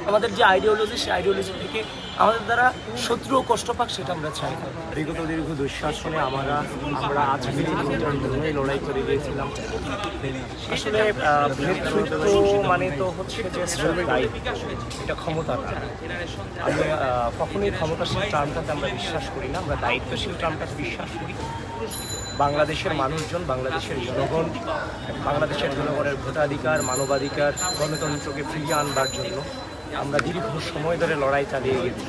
আমাদের যে আইডিওলজি, সেই আইডিওলজি থেকে আমাদের দ্বারা শত্রু কষ্ট পাক, সেটা আমরা চাই না। বিগত দীর্ঘ দুঃশাসনে আমরা আজকে দিনটার জন্যই লড়াই করে গিয়েছিলাম। আসলে নেতৃত্ব মানে তো হচ্ছে যে এটা ক্ষমতা না। আমি কখনোই ক্ষমতাশীল টার্মটাতে আমরা বিশ্বাস করি না, আমরা দায়িত্বশীল টার্মটাতে বিশ্বাস করি। বাংলাদেশের মানুষজন, বাংলাদেশের জনগণ, বাংলাদেশের জনগণের ভোটাধিকার, মানবাধিকার, গণতন্ত্রকে ফিরিয়ে আনবার জন্য আমরা দীর্ঘ সময় ধরে লড়াই চালিয়ে গেছি।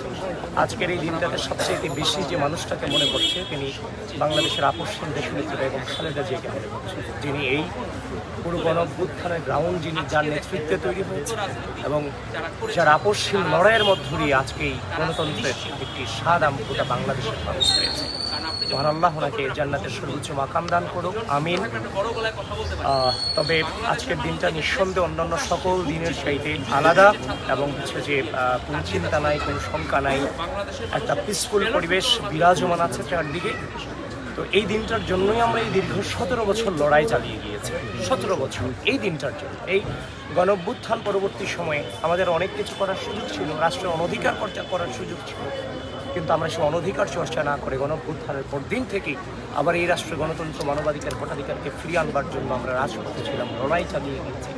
আজকের এই দিনটাতে সবচেয়ে বেশি যে মানুষটাকে মনে পড়ছে, তিনি বাংলাদেশের আপসহীন দেশনেত্রী বেগম খালেদা জিয়াকে মনে করছে, যিনি এই পুরো গণঅভ্যুত্থানের গ্রাউন্ড, যিনি যার নেতৃত্বে তৈরি হয়েছে এবং যার আপসহীন লড়াইয়ের মধ্য দিয়ে আজকে এই গণতন্ত্রের একটি স্বাদ গোটা বাংলাদেশের মানুষ পেয়েছে। মহান আল্লাহ ওনাকে জান্নাতের সর্বোচ্চ মাকাম দান করুক, আমিন। তবে আজকের দিনটা নিঃসন্দেহে অন্যান্য সকল দিনের চাইতে আলাদা এবং হচ্ছে যে কোনো চিন্তা নাই, কোনো শঙ্কা নাই, একটা পিসফুল পরিবেশ বিরাজমান আছে চারদিকে। তো এই দিনটার জন্যই আমরা এই দীর্ঘ 17 বছর লড়াই চালিয়ে গিয়েছি। 17 বছর এই দিনটার জন্য। এই গণঅভ্যুত্থান পরবর্তী সময়ে আমাদের অনেক কিছু করার সুযোগ ছিল, রাষ্ট্রের অনধিকার করার সুযোগ ছিল, কিন্তু আমরা সেই অনধিকার চর্চা না করে গণঅভ্যুত্থানের পর দিন থেকেই আবার এই রাষ্ট্রের গণতন্ত্র, মানবাধিকার, ভোটাধিকারকে ফিরিয়ে আনবার জন্য আমরা রাজপথে ছিলাম, লড়াই চালিয়ে গিয়েছি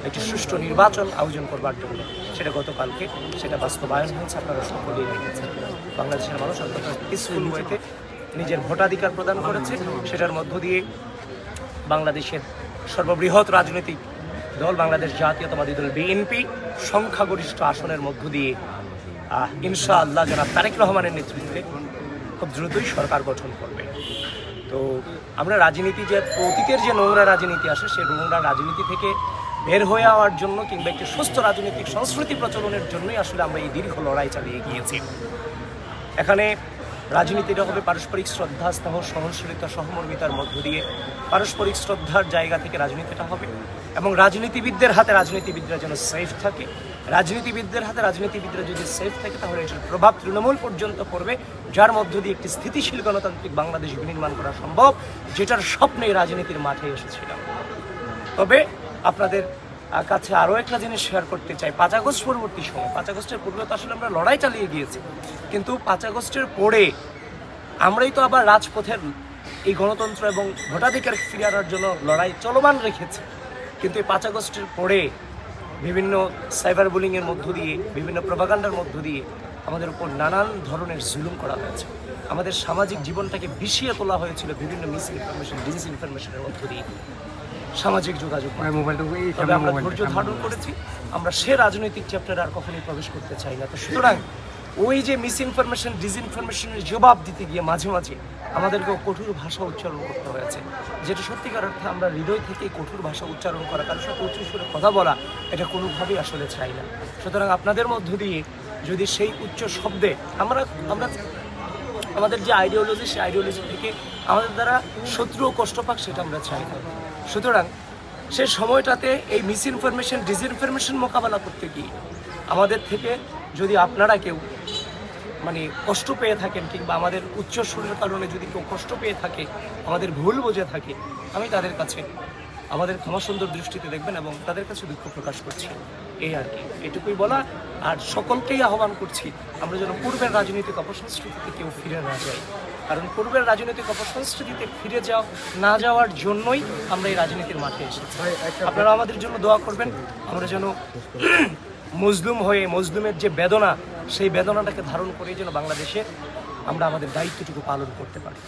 একটি সুষ্ঠু নির্বাচন আয়োজন করবার জন্য। সেটা গতকালকে সেটা বাস্তবায়ন হয়েছে, আপনারা সকলেই দেখেছেন। বাংলাদেশের মানুষ অত্যন্ত পিসফুল ওয়েতে নিজের ভোটাধিকার প্রদান করেছে। সেটার মধ্য দিয়ে বাংলাদেশের সর্ববৃহৎ রাজনৈতিক দল বাংলাদেশ জাতীয়তাবাদী দল বিএনপি সংখ্যাগরিষ্ঠ আসনের মধ্য দিয়ে ইনশাআল্লাহ জনাব তারেক রহমানের নেতৃত্বে খুব দ্রুতই সরকার গঠন করবে। তো আমরা রাজনীতি, যে অতীতের যে নোংরা রাজনীতি আসে, সেই নোংরা রাজনীতি থেকে বের হয়ে যাওয়ার জন্য কিংবা একটি সুস্থ রাজনৈতিক সংস্কৃতি প্রচলনের জন্যই আসলে আমরা এই দীর্ঘ লড়াই চালিয়ে গিয়েছি। এখানে রাজনীতিটা হবে পারস্পরিক শ্রদ্ধা, স্নেহ, সহনশীলতা, সহমর্মিতার মধ্য দিয়ে পারস্পরিক শ্রদ্ধার জায়গা থেকে রাজনীতিটা হবে এবং রাজনীতিবিদদের হাতে রাজনীতিবিদরা যেন সেফ থাকে। রাজনীতিবিদদের হাতে রাজনীতিবিদরা যদি সেফ থাকে, তাহলে এটার প্রভাব তৃণমূল পর্যন্ত পড়বে, যার মধ্য দিয়ে একটি স্থিতিশীল গণতান্ত্রিক বাংলাদেশ বিনির্মাণ করা সম্ভব, যেটার স্বপ্নে রাজনীতির মাঠে এসেছিলাম। তবে আপনাদের কাছে আরও একটা জিনিস শেয়ার করতে চাই। 5 আগস্ট পরবর্তী সময়, 5 আগস্টের পূর্বে তো আসলে আমরা লড়াই চালিয়ে গিয়েছি, কিন্তু 5 আগস্টের পরে আমরাই তো আবার রাজপথের এই গণতন্ত্র এবং ভোটাধিকার ফিরিয়ে আনার জন্য লড়াই চলমান রেখেছি। কিন্তু এই 5 আগস্টের পরে বিভিন্ন সাইবার বুলিংয়ের মধ্য দিয়ে, বিভিন্ন প্রপাগান্ডার মধ্য দিয়ে আমাদের উপর নানান ধরনের জুলুম করা হয়েছে। আমাদের সামাজিক জীবনটাকে বিষিয়ে তোলা হয়েছিল বিভিন্ন মিস ইনফরমেশন, ডিসইনফরমেশনের মধ্য দিয়ে। সামাজিক যোগাযোগ তবে আমরা ধৈর্য ধারণ করেছি। আমরা সে রাজনৈতিক চ্যাপ্টারে আর কখনোই প্রবেশ করতে চাই না। তো সুতরাং ওই যে মিস ইনফরমেশন, ডিসইনফরমেশনের জবাব দিতে গিয়ে মাঝে মাঝে আমাদেরকেও কঠোর ভাষা উচ্চারণ করতে হয়েছে, যেটা সত্যিকার অর্থে আমরা হৃদয় থেকে কঠোর ভাষা উচ্চারণ করা, কারোর সাথে উচ্চ সুরে কথা বলা, এটা কোনোভাবেই আসলে চাই না। সুতরাং আপনাদের মধ্য দিয়ে যদি সেই উচ্চ শব্দে আমরা আমাদের যে আইডিওলজি, সেই আইডিওলজি থেকে আমাদের দ্বারা শত্রু কষ্ট পাক, সেটা আমরা চাই না। সুতরাং সে সময়টাতে এই মিস ইনফরমেশন, ডিসইনফরমেশন মোকাবেলা করতে গিয়ে আমাদের থেকে যদি আপনারা কেউ মানে কষ্ট পেয়ে থাকেন, কিংবা আমাদের উচ্চ সুরের কারণে যদি কেউ কষ্ট পেয়ে থাকে, আমাদের ভুল বুঝে থাকে, আমি তাদের কাছে আমাদের ক্ষমা সুন্দর দৃষ্টিতে দেখবেন এবং তাদের কাছে দুঃখ প্রকাশ করছি। এই আর কি, এটুকুই বলা। আর সকলকেই আহ্বান করছি, আমরা যেন পূর্বের রাজনৈতিক অপসংস্কৃতিতে কেউ ফিরে না যাই, কারণ পূর্বের রাজনৈতিক অপসংস্কৃতিতে ফিরে না যাওয়ার জন্যই আমরা এই রাজনীতির মাঠে এসেছি। আপনারা আমাদের জন্য দোয়া করবেন, আমরা যেন মজলুম হয়ে, মজলুমের যে বেদনা, সেই বেদনাটাকে ধারণ করে যেন বাংলাদেশে আমরা আমাদের দায়িত্বটুকু পালন করতে পারি।